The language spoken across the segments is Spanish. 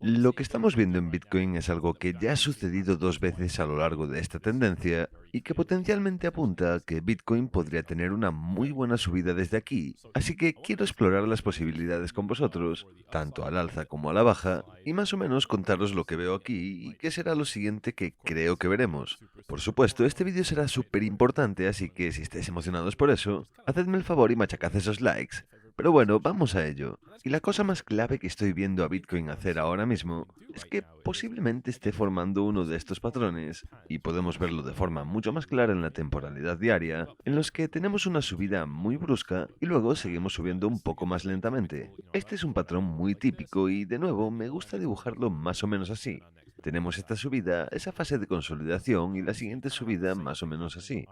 Lo que estamos viendo en Bitcoin es algo que ya ha sucedido dos veces a lo largo de esta tendencia y que potencialmente apunta a que Bitcoin podría tener una muy buena subida desde aquí. Así que quiero explorar las posibilidades con vosotros, tanto al alza como a la baja, y más o menos contaros lo que veo aquí y qué será lo siguiente que creo que veremos. Por supuesto, este vídeo será súper importante, así que si estáis emocionados por eso, hacedme el favor y machacad esos likes. Pero bueno, vamos a ello. Y la cosa más clave que estoy viendo a Bitcoin hacer ahora mismo es que posiblemente esté formando uno de estos patrones, y podemos verlo de forma mucho más clara en la temporalidad diaria, en los que tenemos una subida muy brusca y luego seguimos subiendo un poco más lentamente. Este es un patrón muy típico y de nuevo me gusta dibujarlo más o menos así. Tenemos esta subida, esa fase de consolidación y la siguiente subida más o menos así.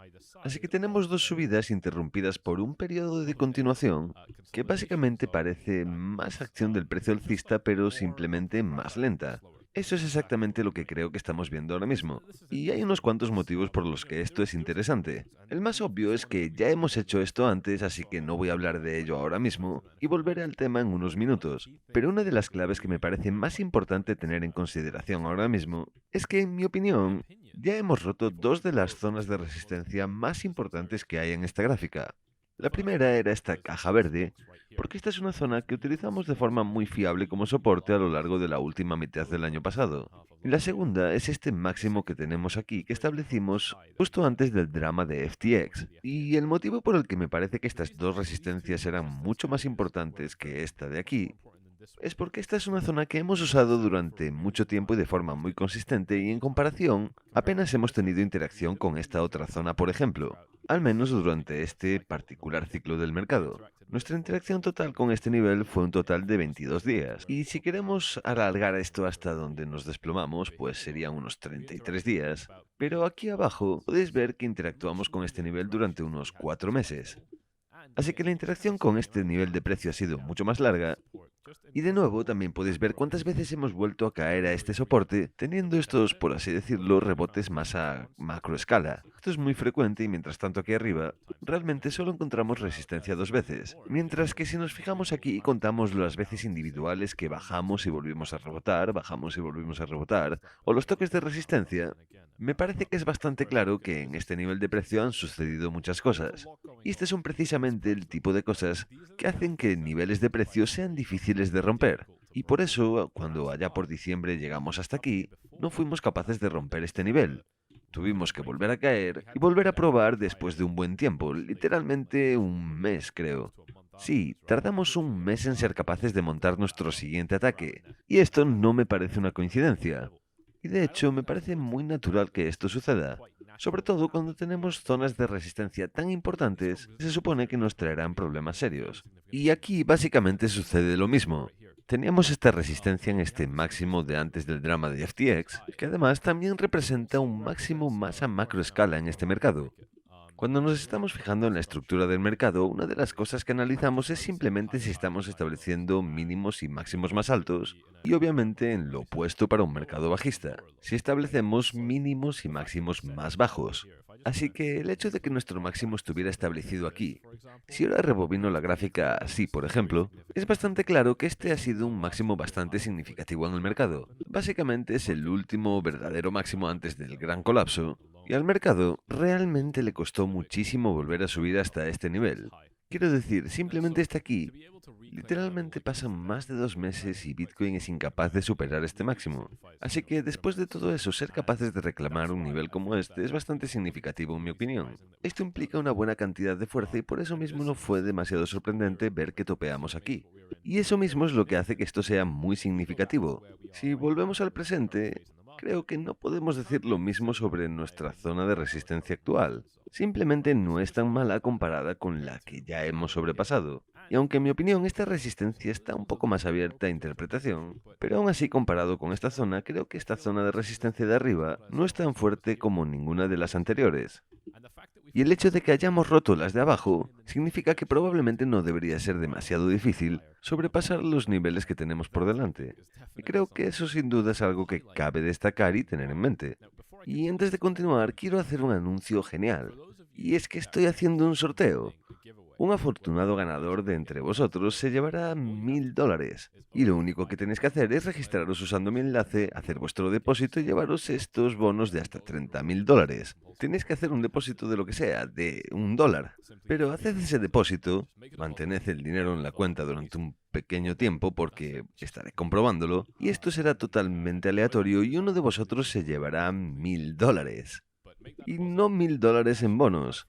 Así que tenemos dos subidas interrumpidas por un periodo de continuación que básicamente parece más acción del precio alcista pero simplemente más lenta. Eso es exactamente lo que creo que estamos viendo ahora mismo. Y hay unos cuantos motivos por los que esto es interesante. El más obvio es que ya hemos hecho esto antes, así que no voy a hablar de ello ahora mismo, y volveré al tema en unos minutos. Pero una de las claves que me parece más importante tener en consideración ahora mismo es que, en mi opinión, ya hemos roto dos de las zonas de resistencia más importantes que hay en esta gráfica. La primera era esta caja verde, porque esta es una zona que utilizamos de forma muy fiable como soporte a lo largo de la última mitad del año pasado. Y la segunda es este máximo que tenemos aquí, que establecimos justo antes del drama de FTX. Y el motivo por el que me parece que estas dos resistencias eran mucho más importantes que esta de aquí es porque esta es una zona que hemos usado durante mucho tiempo y de forma muy consistente, y en comparación apenas hemos tenido interacción con esta otra zona, por ejemplo, al menos durante este particular ciclo del mercado. Nuestra interacción total con este nivel fue un total de 22 días, y si queremos alargar esto hasta donde nos desplomamos, pues serían unos 33 días. Pero aquí abajo podéis ver que interactuamos con este nivel durante unos 4 meses. Así que la interacción con este nivel de precio ha sido mucho más larga, y de nuevo, también podéis ver cuántas veces hemos vuelto a caer a este soporte, teniendo estos, por así decirlo, rebotes más a macro escala. Esto es muy frecuente y mientras tanto aquí arriba, realmente solo encontramos resistencia dos veces. Mientras que si nos fijamos aquí y contamos las veces individuales que bajamos y volvimos a rebotar, bajamos y volvimos a rebotar, o los toques de resistencia, me parece que es bastante claro que en este nivel de precio han sucedido muchas cosas. Y estas son precisamente el tipo de cosas que hacen que niveles de precio sean difíciles de romper. Y por eso, cuando allá por diciembre llegamos hasta aquí, no fuimos capaces de romper este nivel. Tuvimos que volver a caer y volver a probar después de un buen tiempo, literalmente un mes, creo. Sí, tardamos un mes en ser capaces de montar nuestro siguiente ataque, y esto no me parece una coincidencia. Y de hecho, me parece muy natural que esto suceda, sobre todo cuando tenemos zonas de resistencia tan importantes que se supone que nos traerán problemas serios. Y aquí básicamente sucede lo mismo. Teníamos esta resistencia en este máximo de antes del drama de FTX, que además también representa un máximo más a macro escala en este mercado. Cuando nos estamos fijando en la estructura del mercado, una de las cosas que analizamos es simplemente si estamos estableciendo mínimos y máximos más altos, y obviamente en lo opuesto para un mercado bajista, si establecemos mínimos y máximos más bajos. Así que el hecho de que nuestro máximo estuviera establecido aquí, si ahora rebobino la gráfica así, por ejemplo, es bastante claro que este ha sido un máximo bastante significativo en el mercado. Básicamente es el último verdadero máximo antes del gran colapso, y al mercado realmente le costó muchísimo volver a subir hasta este nivel. Quiero decir, simplemente está aquí. Literalmente pasan más de 2 meses y Bitcoin es incapaz de superar este máximo. Así que después de todo eso, ser capaces de reclamar un nivel como este es bastante significativo en mi opinión. Esto implica una buena cantidad de fuerza y por eso mismo no fue demasiado sorprendente ver que topeamos aquí. Y eso mismo es lo que hace que esto sea muy significativo. Si volvemos al presente, creo que no podemos decir lo mismo sobre nuestra zona de resistencia actual. Simplemente no es tan mala comparada con la que ya hemos sobrepasado. Y aunque en mi opinión esta resistencia está un poco más abierta a interpretación, pero aún así comparado con esta zona, creo que esta zona de resistencia de arriba no es tan fuerte como ninguna de las anteriores. Y el hecho de que hayamos roto las de abajo significa que probablemente no debería ser demasiado difícil sobrepasar los niveles que tenemos por delante. Y creo que eso sin duda es algo que cabe destacar y tener en mente. Y antes de continuar, quiero hacer un anuncio genial. Y es que estoy haciendo un sorteo. Un afortunado ganador de entre vosotros se llevará $1000. Y lo único que tenéis que hacer es registraros usando mi enlace, hacer vuestro depósito y llevaros estos bonos de hasta $30.000. Tenéis que hacer un depósito de lo que sea, de $1. Pero haced ese depósito, mantened el dinero en la cuenta durante un pequeño tiempo porque estaré comprobándolo, y esto será totalmente aleatorio y uno de vosotros se llevará $1000. Y no $1000 en bonos,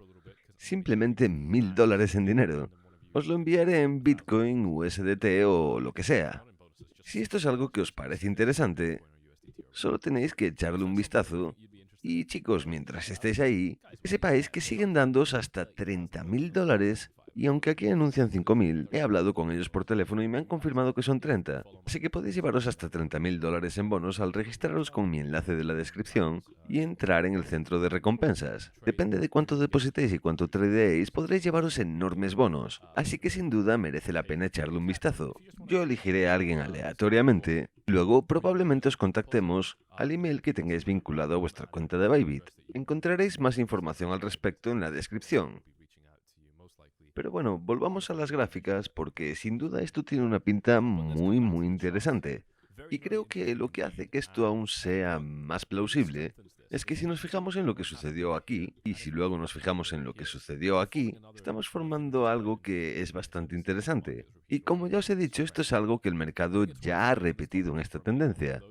simplemente $1000 en dinero. Os lo enviaré en Bitcoin, USDT o lo que sea. Si esto es algo que os parece interesante, solo tenéis que echarle un vistazo. Y chicos, mientras estéis ahí, que sepáis que siguen dándoos hasta $30.000. Y aunque aquí anuncian 5.000, he hablado con ellos por teléfono y me han confirmado que son 30. Así que podéis llevaros hasta $30.000 en bonos al registraros con mi enlace de la descripción y entrar en el centro de recompensas. Depende de cuánto depositéis y cuánto tradeéis, podréis llevaros enormes bonos. Así que sin duda merece la pena echarle un vistazo. Yo elegiré a alguien aleatoriamente. Luego probablemente os contactemos al email que tengáis vinculado a vuestra cuenta de Bybit. Encontraréis más información al respecto en la descripción. Pero bueno, volvamos a las gráficas porque sin duda esto tiene una pinta muy interesante. Y creo que lo que hace que esto aún sea más plausible es que si nos fijamos en lo que sucedió aquí, y si luego nos fijamos en lo que sucedió aquí, estamos formando algo que es bastante interesante. Y como ya os he dicho, esto es algo que el mercado ya ha repetido en esta tendencia.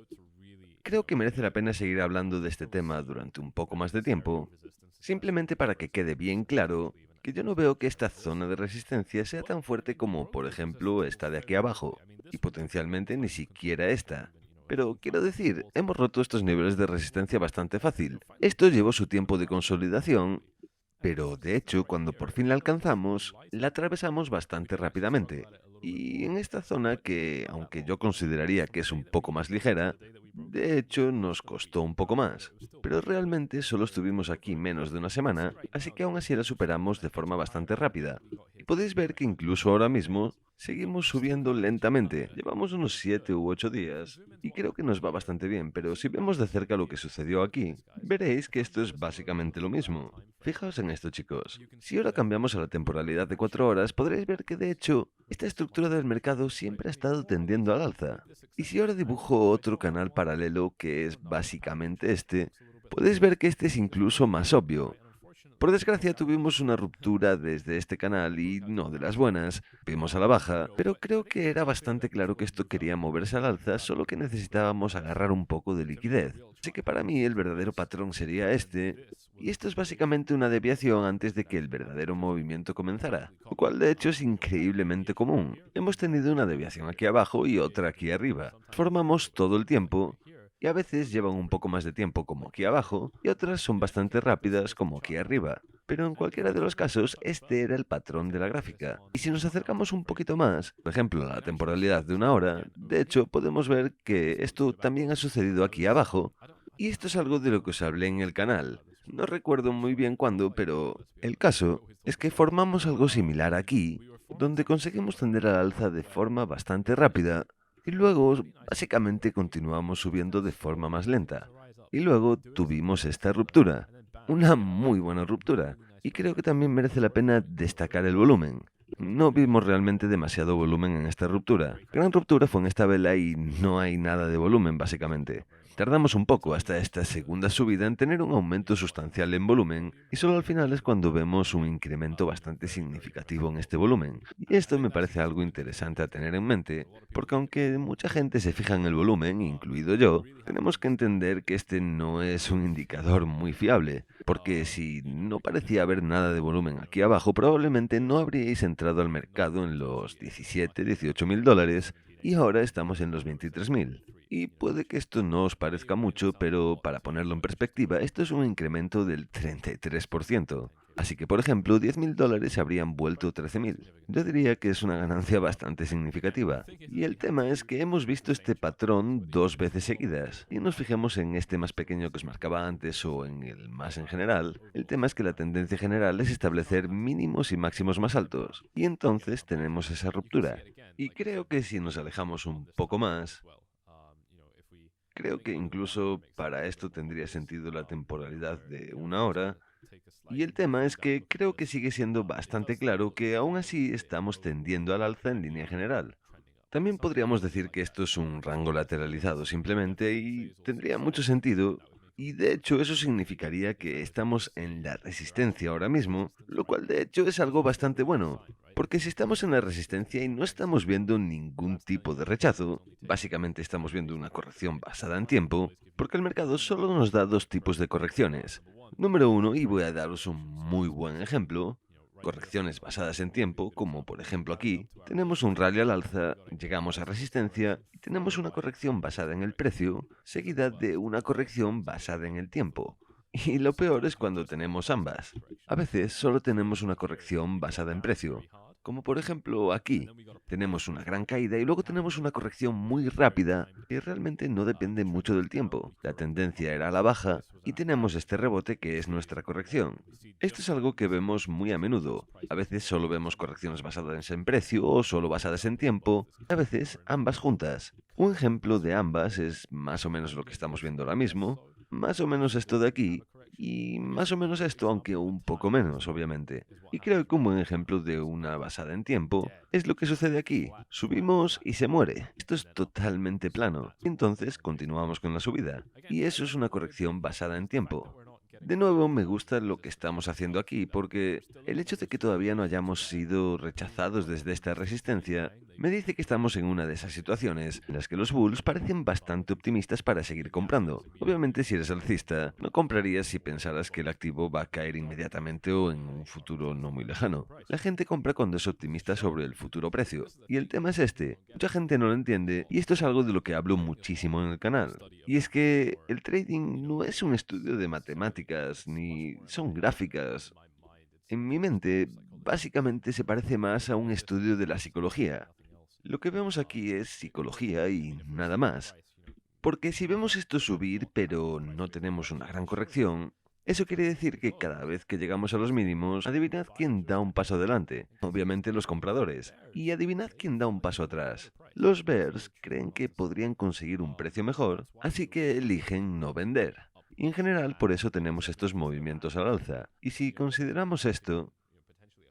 Creo que merece la pena seguir hablando de este tema durante un poco más de tiempo, simplemente para que quede bien claro que yo no veo que esta zona de resistencia sea tan fuerte como, por ejemplo, esta de aquí abajo, y potencialmente ni siquiera esta. Pero quiero decir, hemos roto estos niveles de resistencia bastante fácil. Esto llevó su tiempo de consolidación, pero de hecho, cuando por fin la alcanzamos, la atravesamos bastante rápidamente. Y en esta zona que, aunque yo consideraría que es un poco más ligera, de hecho nos costó un poco más. Pero realmente solo estuvimos aquí menos de una semana, así que aún así la superamos de forma bastante rápida. Y podéis ver que incluso ahora mismo seguimos subiendo lentamente. Llevamos unos 7 u 8 días y creo que nos va bastante bien, pero si vemos de cerca lo que sucedió aquí, veréis que esto es básicamente lo mismo. Fijaos en esto, chicos. Si ahora cambiamos a la temporalidad de 4 horas, podréis ver que de hecho, esta estructura del mercado siempre ha estado tendiendo al alza. Y si ahora dibujo otro canal paralelo que es básicamente este, podéis ver que este es incluso más obvio. Por desgracia tuvimos una ruptura desde este canal y no de las buenas, vimos a la baja, pero creo que era bastante claro que esto quería moverse al alza, solo que necesitábamos agarrar un poco de liquidez. Así que para mí el verdadero patrón sería este, y esto es básicamente una desviación antes de que el verdadero movimiento comenzara, lo cual de hecho es increíblemente común. Hemos tenido una desviación aquí abajo y otra aquí arriba. Formamos todo el tiempo y a veces llevan un poco más de tiempo como aquí abajo y otras son bastante rápidas como aquí arriba. Pero en cualquiera de los casos, este era el patrón de la gráfica. Y si nos acercamos un poquito más, por ejemplo a la temporalidad de una hora, de hecho podemos ver que esto también ha sucedido aquí abajo. Y esto es algo de lo que os hablé en el canal. No recuerdo muy bien cuándo, pero el caso es que formamos algo similar aquí, donde conseguimos tender al alza de forma bastante rápida y luego, básicamente, continuamos subiendo de forma más lenta. Y luego tuvimos esta ruptura. Una muy buena ruptura. Y creo que también merece la pena destacar el volumen. No vimos realmente demasiado volumen en esta ruptura. Gran ruptura fue en esta vela y no hay nada de volumen, básicamente. Tardamos un poco hasta esta segunda subida en tener un aumento sustancial en volumen y solo al final es cuando vemos un incremento bastante significativo en este volumen. Y esto me parece algo interesante a tener en mente, porque aunque mucha gente se fija en el volumen, incluido yo, tenemos que entender que este no es un indicador muy fiable, porque si no parecía haber nada de volumen aquí abajo, probablemente no habríais entrado al mercado en los 17, $18.000 y ahora estamos en los 23.000. Y puede que esto no os parezca mucho, pero para ponerlo en perspectiva, esto es un incremento del 33%. Así que, por ejemplo, $10.000 se habrían vuelto 13.000. Yo diría que es una ganancia bastante significativa. Y el tema es que hemos visto este patrón dos veces seguidas. Y nos fijemos en este más pequeño que os marcaba antes o en el más en general. El tema es que la tendencia general es establecer mínimos y máximos más altos. Y entonces tenemos esa ruptura. Y creo que si nos alejamos un poco más, creo que incluso para esto tendría sentido la temporalidad de una hora, Y el tema es que creo que sigue siendo bastante claro que aún así estamos tendiendo al alza en línea general. También podríamos decir que esto es un rango lateralizado simplemente y tendría mucho sentido. Y de hecho eso significaría que estamos en la resistencia ahora mismo, lo cual de hecho es algo bastante bueno. Porque si estamos en la resistencia y no estamos viendo ningún tipo de rechazo, básicamente estamos viendo una corrección basada en tiempo, porque el mercado solo nos da dos tipos de correcciones. Número uno, y voy a daros un muy buen ejemplo, correcciones basadas en tiempo, como por ejemplo aquí, tenemos un rally al alza, llegamos a resistencia y tenemos una corrección basada en el precio, seguida de una corrección basada en el tiempo. Y lo peor es cuando tenemos ambas. A veces solo tenemos una corrección basada en precio, como por ejemplo aquí. Tenemos una gran caída y luego tenemos una corrección muy rápida que realmente no depende mucho del tiempo. La tendencia era a la baja y tenemos este rebote que es nuestra corrección. Esto es algo que vemos muy a menudo. A veces solo vemos correcciones basadas en precio o solo basadas en tiempo, a veces ambas juntas. Un ejemplo de ambas es más o menos lo que estamos viendo ahora mismo, más o menos esto de aquí, y más o menos esto, aunque un poco menos, obviamente. Y creo que un buen ejemplo de una basada en tiempo es lo que sucede aquí. Subimos y se muere. Esto es totalmente plano. Entonces continuamos con la subida. Y eso es una corrección basada en tiempo. De nuevo, me gusta lo que estamos haciendo aquí porque el hecho de que todavía no hayamos sido rechazados desde esta resistencia me dice que estamos en una de esas situaciones en las que los bulls parecen bastante optimistas para seguir comprando. Obviamente, si eres alcista, no comprarías si pensaras que el activo va a caer inmediatamente o en un futuro no muy lejano. La gente compra cuando es optimista sobre el futuro precio. Y el tema es este. Mucha gente no lo entiende y esto es algo de lo que hablo muchísimo en el canal. Y es que el trading no es un estudio de matemáticas ni son gráficas. En mi mente, básicamente se parece más a un estudio de la psicología. Lo que vemos aquí es psicología y nada más. Porque si vemos esto subir pero no tenemos una gran corrección, eso quiere decir que cada vez que llegamos a los mínimos, adivinad quién da un paso adelante. Obviamente los compradores. Y adivinad quién da un paso atrás. Los bears creen que podrían conseguir un precio mejor, así que eligen no vender. Y en general por eso tenemos estos movimientos al alza. Y si consideramos esto,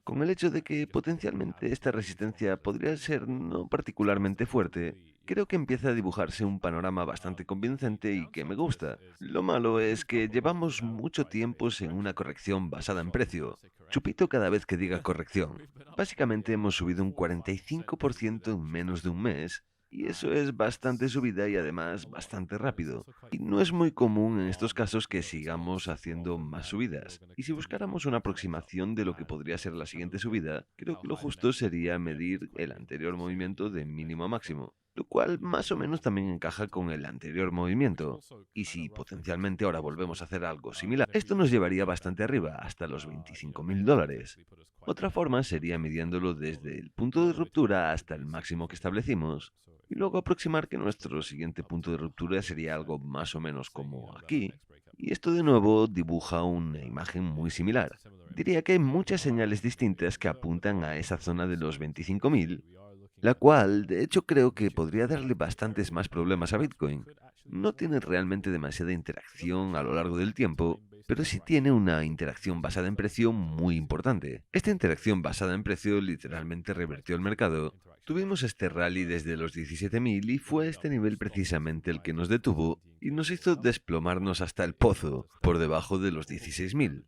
con el hecho de que potencialmente esta resistencia podría ser no particularmente fuerte, creo que empieza a dibujarse un panorama bastante convincente y que me gusta. Lo malo es que llevamos mucho tiempo en una corrección basada en precio. Chupito cada vez que diga corrección. Básicamente hemos subido un 45% en menos de un mes, y eso es bastante subida y además bastante rápido. Y no es muy común en estos casos que sigamos haciendo más subidas. Y si buscáramos una aproximación de lo que podría ser la siguiente subida, creo que lo justo sería medir el anterior movimiento de mínimo a máximo, lo cual más o menos también encaja con el anterior movimiento. Y si potencialmente ahora volvemos a hacer algo similar, esto nos llevaría bastante arriba, hasta los $25.000. Otra forma sería midiéndolo desde el punto de ruptura hasta el máximo que establecimos, y luego aproximar que nuestro siguiente punto de ruptura sería algo más o menos como aquí, y esto de nuevo dibuja una imagen muy similar. Diría que hay muchas señales distintas que apuntan a esa zona de los 25.000, la cual de hecho creo que podría darle bastantes más problemas a Bitcoin. No tiene realmente demasiada interacción a lo largo del tiempo, pero sí tiene una interacción basada en precio muy importante. Esta interacción basada en precio literalmente revertió el mercado. Tuvimos este rally desde los 17.000 y fue este nivel precisamente el que nos detuvo y nos hizo desplomarnos hasta el pozo, por debajo de los 16.000.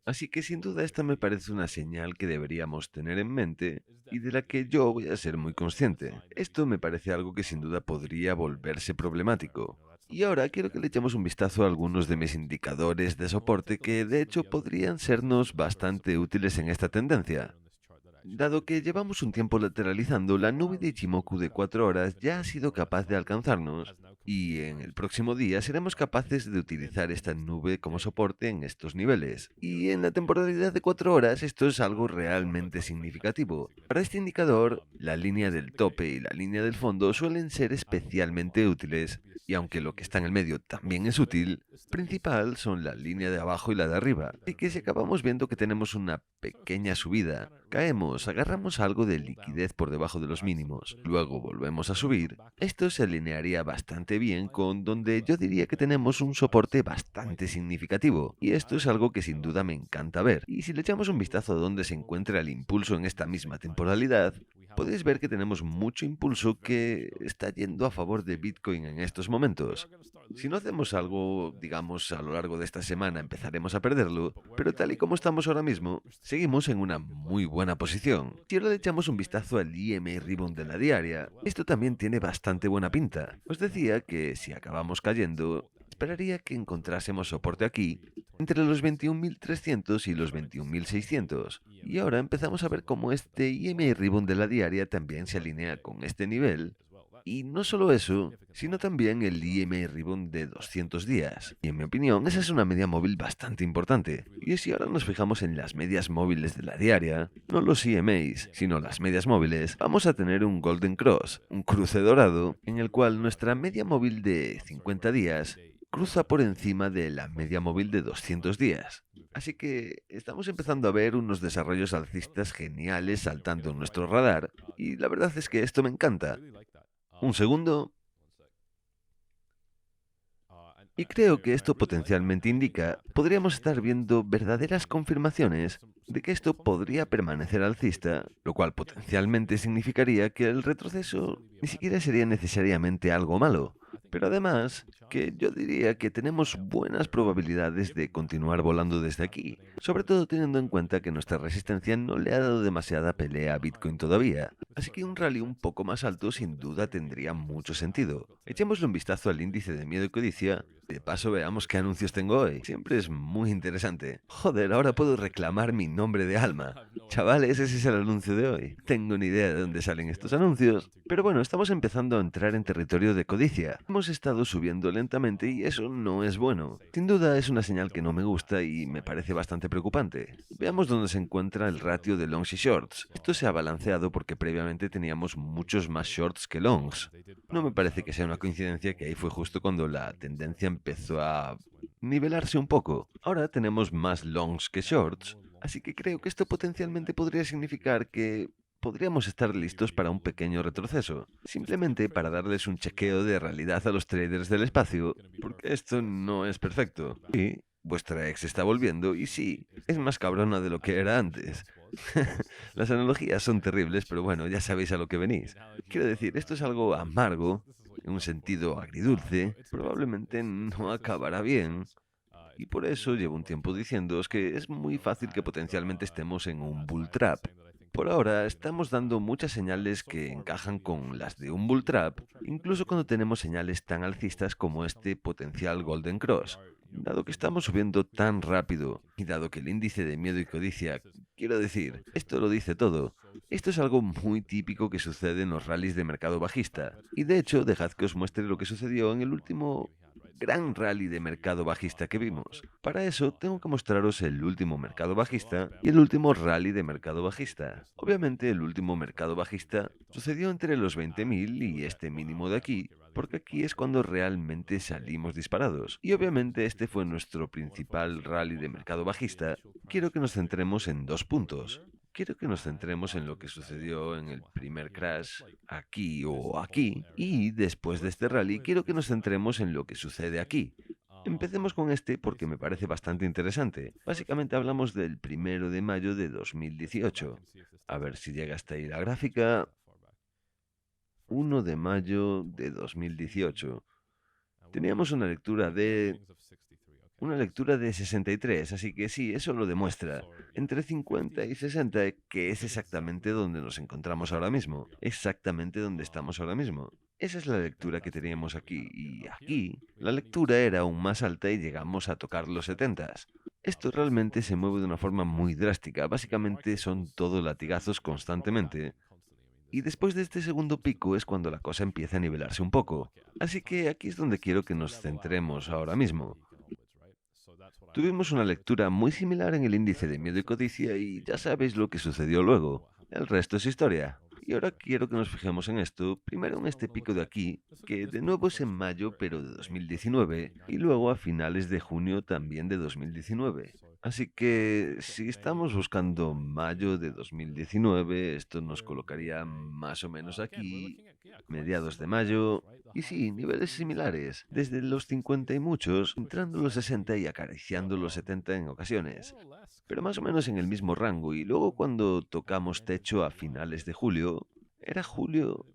Así que sin duda esta me parece una señal que deberíamos tener en mente y de la que yo voy a ser muy consciente. Esto me parece algo que sin duda podría volverse problemático. Y ahora quiero que le echemos un vistazo a algunos de mis indicadores de soporte que de hecho podrían sernos bastante útiles en esta tendencia. Dado que llevamos un tiempo lateralizando, la nube de Ichimoku de 4 horas ya ha sido capaz de alcanzarnos, y en el próximo día seremos capaces de utilizar esta nube como soporte en estos niveles. Y en la temporalidad de 4 horas esto es algo realmente significativo. Para este indicador, la línea del tope y la línea del fondo suelen ser especialmente útiles, y aunque lo que está en el medio también es útil, principal son la línea de abajo y la de arriba. Así que si acabamos viendo que tenemos una pequeña subida, caemos, agarramos algo de liquidez por debajo de los mínimos, luego volvemos a subir, esto se alinearía bastante bien con donde yo diría que tenemos un soporte bastante significativo, y esto es algo que sin duda me encanta ver. Y si le echamos un vistazo a dónde se encuentra el impulso en esta misma temporalidad, podéis ver que tenemos mucho impulso que está yendo a favor de Bitcoin en estos momentos. Si no hacemos algo, digamos, a lo largo de esta semana empezaremos a perderlo, pero tal y como estamos ahora mismo, seguimos en una muy buena posición. Si ahora le echamos un vistazo al EMA Ribbon de la diaria, esto también tiene bastante buena pinta. Os decía que si acabamos cayendo, esperaría que encontrásemos soporte aquí, entre los 21.300 y los 21.600. Y ahora empezamos a ver cómo este EMA Ribbon de la diaria también se alinea con este nivel. Y no solo eso, sino también el EMA Ribbon de 200 días. Y en mi opinión, esa es una media móvil bastante importante. Y si ahora nos fijamos en las medias móviles de la diaria, no los EMAs, sino las medias móviles, vamos a tener un Golden Cross, un cruce dorado, en el cual nuestra media móvil de 50 días cruza por encima de la media móvil de 200 días. Así que estamos empezando a ver unos desarrollos alcistas geniales saltando en nuestro radar, y la verdad es que esto me encanta. Un segundo, y creo que esto potencialmente indica, podríamos estar viendo verdaderas confirmaciones de que esto podría permanecer alcista, lo cual potencialmente significaría que el retroceso ni siquiera sería necesariamente algo malo. Pero además, que yo diría que tenemos buenas probabilidades de continuar volando desde aquí, sobre todo teniendo en cuenta que nuestra resistencia no le ha dado demasiada pelea a Bitcoin todavía, así que un rally un poco más alto sin duda tendría mucho sentido. Echémosle un vistazo al índice de miedo y codicia, de paso veamos qué anuncios tengo hoy, siempre es muy interesante. Joder, ahora puedo reclamar mi nombre de alma. Chavales, ese es el anuncio de hoy. Tengo ni idea de dónde salen estos anuncios, pero bueno, estamos empezando a entrar en territorio de codicia. Hemos estado subiendo lentamente y eso no es bueno. Sin duda es una señal que no me gusta y me parece bastante preocupante. Veamos dónde se encuentra el ratio de longs y shorts. Esto se ha balanceado porque previamente teníamos muchos más shorts que longs. No me parece que sea una coincidencia que ahí fue justo cuando la tendencia empezó a nivelarse un poco. Ahora tenemos más longs que shorts, así que creo que esto potencialmente podría significar que podríamos estar listos para un pequeño retroceso, simplemente para darles un chequeo de realidad a los traders del espacio, porque esto no es perfecto. Sí, vuestra ex está volviendo y sí, es más cabrona de lo que era antes. Las analogías son terribles, pero bueno, ya sabéis a lo que venís. Quiero decir, esto es algo amargo, en un sentido agridulce, probablemente no acabará bien, y por eso llevo un tiempo diciéndoos que es muy fácil que potencialmente estemos en un bull trap. Por ahora estamos dando muchas señales que encajan con las de un bull trap, incluso cuando tenemos señales tan alcistas como este potencial Golden Cross. Dado que estamos subiendo tan rápido y dado que el índice de miedo y codicia, quiero decir, esto lo dice todo. Esto es algo muy típico que sucede en los rallies de mercado bajista. Y de hecho, dejad que os muestre lo que sucedió en el último gran rally de mercado bajista que vimos. Para eso tengo que mostraros el último mercado bajista y el último rally de mercado bajista. Obviamente el último mercado bajista sucedió entre los 20.000 y este mínimo de aquí, porque aquí es cuando realmente salimos disparados. Y obviamente este fue nuestro principal rally de mercado bajista. Quiero que nos centremos en dos puntos. Quiero que nos centremos en lo que sucedió en el primer crash, aquí o aquí, y después de este rally quiero que nos centremos en lo que sucede aquí. Empecemos con este porque me parece bastante interesante. Básicamente hablamos del 1 de mayo de 2018. A ver si llega hasta ahí la gráfica. 1 de mayo de 2018. Teníamos una lectura de 63, así que sí, eso lo demuestra. Entre 50 y 60, que es exactamente donde nos encontramos ahora mismo. Exactamente donde estamos ahora mismo. Esa es la lectura que teníamos aquí. Y aquí, la lectura era aún más alta y llegamos a tocar los 70. Esto realmente se mueve de una forma muy drástica. Básicamente son todo latigazos constantemente. Y después de este segundo pico es cuando la cosa empieza a nivelarse un poco. Así que aquí es donde quiero que nos centremos ahora mismo. Tuvimos una lectura muy similar en el índice de miedo y codicia y ya sabéis lo que sucedió luego. El resto es historia. Y ahora quiero que nos fijemos en esto, primero en este pico de aquí, que de nuevo es en mayo pero de 2019, y luego a finales de junio también de 2019. Así que si estamos buscando mayo de 2019, esto nos colocaría más o menos aquí, mediados de mayo, y sí, niveles similares, desde los 50 y muchos, entrando los 60 y acariciando los 70 en ocasiones, pero más o menos en el mismo rango. Y luego cuando tocamos techo a finales de julio, era julio,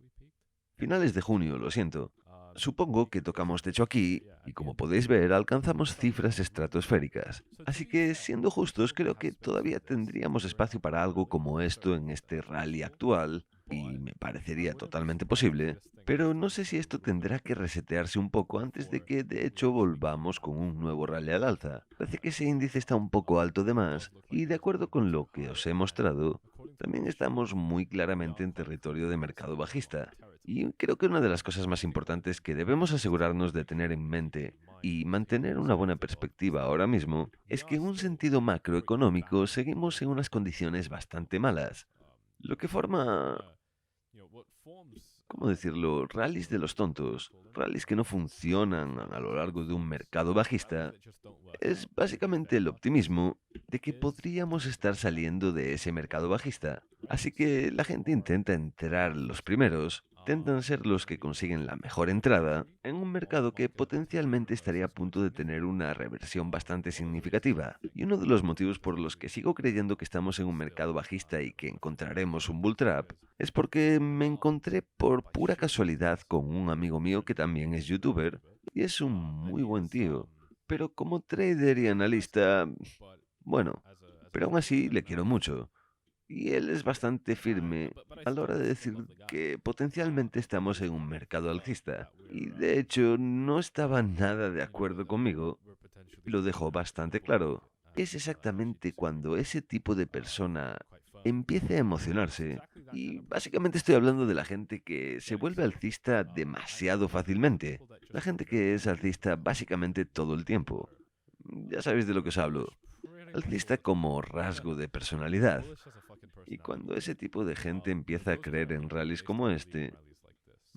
finales de junio, lo siento. Supongo que tocamos techo aquí y como podéis ver alcanzamos cifras estratosféricas. Así que siendo justos creo que todavía tendríamos espacio para algo como esto en este rally actual y me parecería totalmente posible, pero no sé si esto tendrá que resetearse un poco antes de que de hecho volvamos con un nuevo rally al alza. Parece que ese índice está un poco alto de más y de acuerdo con lo que os he mostrado, también estamos muy claramente en territorio de mercado bajista. Y creo que una de las cosas más importantes que debemos asegurarnos de tener en mente y mantener una buena perspectiva ahora mismo es que en un sentido macroeconómico seguimos en unas condiciones bastante malas, lo que forma, ¿cómo decirlo?, rallies de los tontos, rallies que no funcionan a lo largo de un mercado bajista, es básicamente el optimismo de que podríamos estar saliendo de ese mercado bajista. Así que la gente intenta entrar los primeros, intentan ser los que consiguen la mejor entrada en un mercado que potencialmente estaría a punto de tener una reversión bastante significativa. Y uno de los motivos por los que sigo creyendo que estamos en un mercado bajista y que encontraremos un bull trap es porque me encontré por pura casualidad con un amigo mío que también es youtuber y es un muy buen tío. Pero como trader y analista, bueno, pero aún así le quiero mucho. Y él es bastante firme a la hora de decir que potencialmente estamos en un mercado alcista. Y de hecho no estaba nada de acuerdo conmigo. Lo dejó bastante claro. Es exactamente cuando ese tipo de persona empiece a emocionarse. Y básicamente estoy hablando de la gente que se vuelve alcista demasiado fácilmente. La gente que es alcista básicamente todo el tiempo. Ya sabéis de lo que os hablo. Alcista como rasgo de personalidad. Y cuando ese tipo de gente empieza a creer en rallies como este,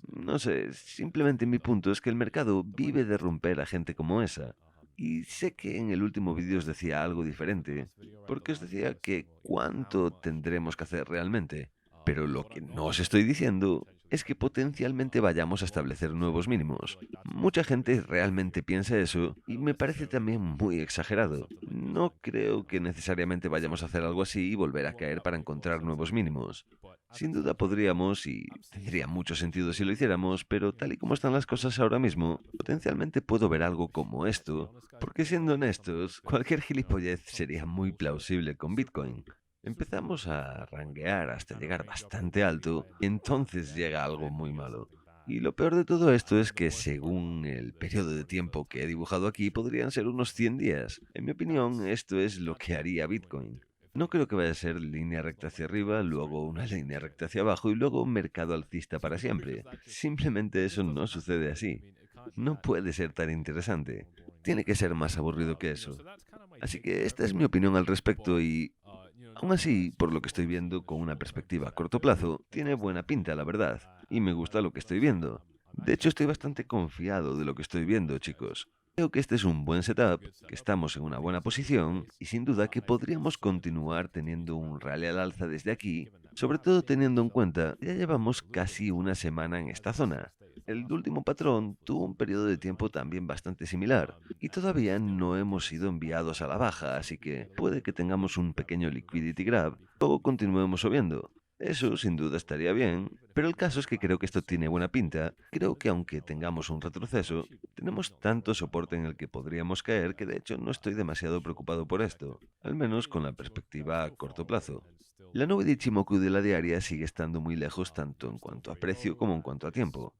no sé, simplemente mi punto es que el mercado vive de romper a gente como esa. Y sé que en el último vídeo os decía algo diferente, porque os decía que cuánto tendremos que hacer realmente. Pero lo que no os estoy diciendo es que potencialmente vayamos a establecer nuevos mínimos. Mucha gente realmente piensa eso y me parece también muy exagerado. No creo que necesariamente vayamos a hacer algo así y volver a caer para encontrar nuevos mínimos. Sin duda podríamos y tendría mucho sentido si lo hiciéramos, pero tal y como están las cosas ahora mismo, potencialmente puedo ver algo como esto, porque siendo honestos, cualquier gilipollez sería muy plausible con Bitcoin. Empezamos a ranguear hasta llegar bastante alto y entonces llega algo muy malo. Y lo peor de todo esto es que según el periodo de tiempo que he dibujado aquí podrían ser unos 100 días. En mi opinión, esto es lo que haría Bitcoin. No creo que vaya a ser línea recta hacia arriba, luego una línea recta hacia abajo y luego un mercado alcista para siempre. Simplemente eso no sucede así. No puede ser tan interesante. Tiene que ser más aburrido que eso. Así que esta es mi opinión al respecto y, aún así, por lo que estoy viendo con una perspectiva a corto plazo, tiene buena pinta, la verdad. Y me gusta lo que estoy viendo. De hecho, estoy bastante confiado de lo que estoy viendo, chicos. Creo que este es un buen setup, que estamos en una buena posición y sin duda que podríamos continuar teniendo un rally al alza desde aquí, sobre todo teniendo en cuenta que ya llevamos casi una semana en esta zona. El último patrón tuvo un periodo de tiempo también bastante similar y todavía no hemos sido enviados a la baja, así que puede que tengamos un pequeño liquidity grab o continuemos subiendo. Eso sin duda estaría bien, pero el caso es que creo que esto tiene buena pinta. Creo que aunque tengamos un retroceso, tenemos tanto soporte en el que podríamos caer que de hecho no estoy demasiado preocupado por esto, al menos con la perspectiva a corto plazo. La nube de Ichimoku de la diaria sigue estando muy lejos tanto en cuanto a precio como en cuanto a tiempo.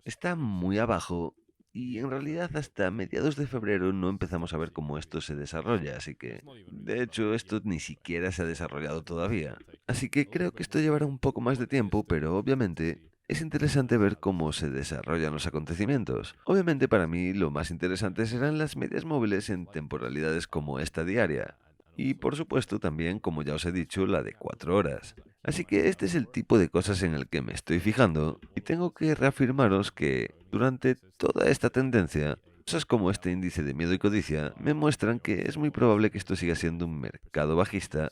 Está muy abajo y en realidad hasta mediados de febrero no empezamos a ver cómo esto se desarrolla, así que de hecho esto ni siquiera se ha desarrollado todavía. Así que creo que esto llevará un poco más de tiempo, pero obviamente es interesante ver cómo se desarrollan los acontecimientos. Obviamente para mí lo más interesante serán las medias móviles en temporalidades como esta diaria. Y por supuesto también, como ya os he dicho, la de 4 horas. Así que este es el tipo de cosas en el que me estoy fijando y tengo que reafirmaros que durante toda esta tendencia, cosas como este índice de miedo y codicia me muestran que es muy probable que esto siga siendo un mercado bajista.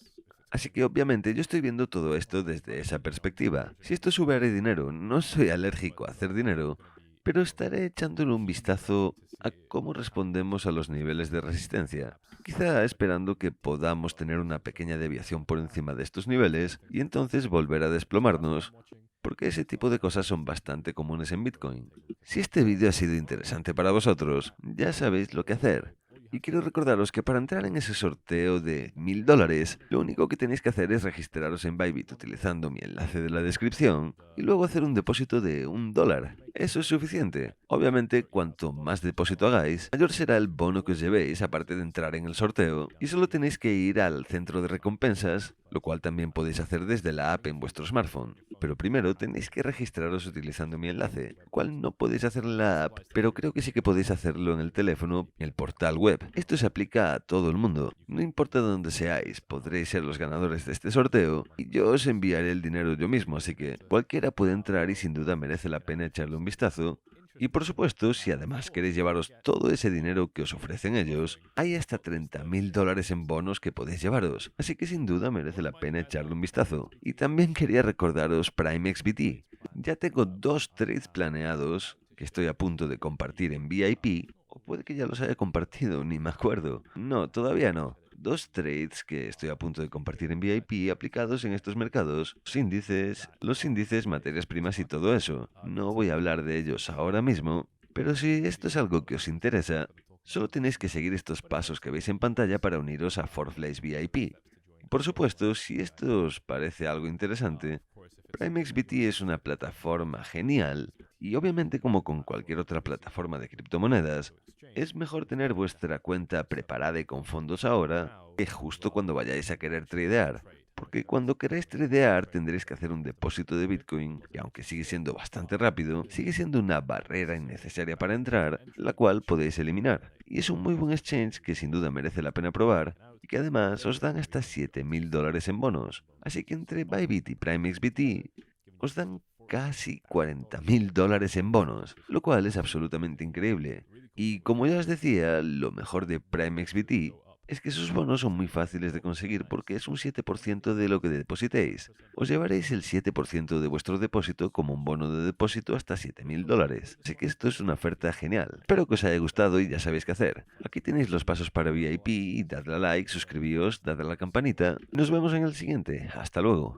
Así que obviamente yo estoy viendo todo esto desde esa perspectiva. Si esto sube haré dinero, no soy alérgico a hacer dinero, pero estaré echándole un vistazo a cómo respondemos a los niveles de resistencia. Quizá esperando que podamos tener una pequeña deviación por encima de estos niveles y entonces volver a desplomarnos, porque ese tipo de cosas son bastante comunes en Bitcoin. Si este vídeo ha sido interesante para vosotros, ya sabéis lo que hacer. Y quiero recordaros que para entrar en ese sorteo de $1000, lo único que tenéis que hacer es registraros en Bybit utilizando mi enlace de la descripción y luego hacer un depósito de $1. Eso es suficiente. Obviamente, cuanto más depósito hagáis, mayor será el bono que os llevéis aparte de entrar en el sorteo, y solo tenéis que ir al centro de recompensas, lo cual también podéis hacer desde la app en vuestro smartphone. Pero primero tenéis que registraros utilizando mi enlace, cual no podéis hacer en la app, pero creo que sí que podéis hacerlo en el teléfono, en el portal web. Esto se aplica a todo el mundo. No importa dónde seáis, podréis ser los ganadores de este sorteo y yo os enviaré el dinero yo mismo, así que cualquiera puede entrar y sin duda merece la pena echarle un vistazo. Y por supuesto, si además queréis llevaros todo ese dinero que os ofrecen ellos, hay hasta $30.000 en bonos que podéis llevaros, así que sin duda merece la pena echarle un vistazo. Y también quería recordaros Prime XBT. Ya tengo 2 trades planeados que estoy a punto de compartir en VIP, o puede que ya los haya compartido, ni me acuerdo. No, todavía no. 2 trades que estoy a punto de compartir en VIP aplicados en estos mercados, los índices, materias primas y todo eso. No voy a hablar de ellos ahora mismo, pero si esto es algo que os interesa, solo tenéis que seguir estos pasos que veis en pantalla para uniros a Forflace VIP. Por supuesto, si esto os parece algo interesante, PrimeXBT es una plataforma genial y obviamente como con cualquier otra plataforma de criptomonedas, es mejor tener vuestra cuenta preparada y con fondos ahora que justo cuando vayáis a querer tradear. Porque cuando queráis tradear tendréis que hacer un depósito de Bitcoin, que aunque sigue siendo bastante rápido, sigue siendo una barrera innecesaria para entrar, la cual podéis eliminar. Y es un muy buen exchange que sin duda merece la pena probar y que además os dan hasta $7000 en bonos. Así que entre Bybit y PrimeXBT os dan casi $40.000 en bonos, lo cual es absolutamente increíble. Y como ya os decía, lo mejor de PrimeXBT es que sus bonos son muy fáciles de conseguir porque es un 7% de lo que depositéis. Os llevaréis el 7% de vuestro depósito como un bono de depósito hasta $7000. Así que esto es una oferta genial. Espero que os haya gustado y ya sabéis qué hacer. Aquí tenéis los pasos para VIP, dadle a like, suscribíos, dadle a la campanita. Nos vemos en el siguiente. Hasta luego.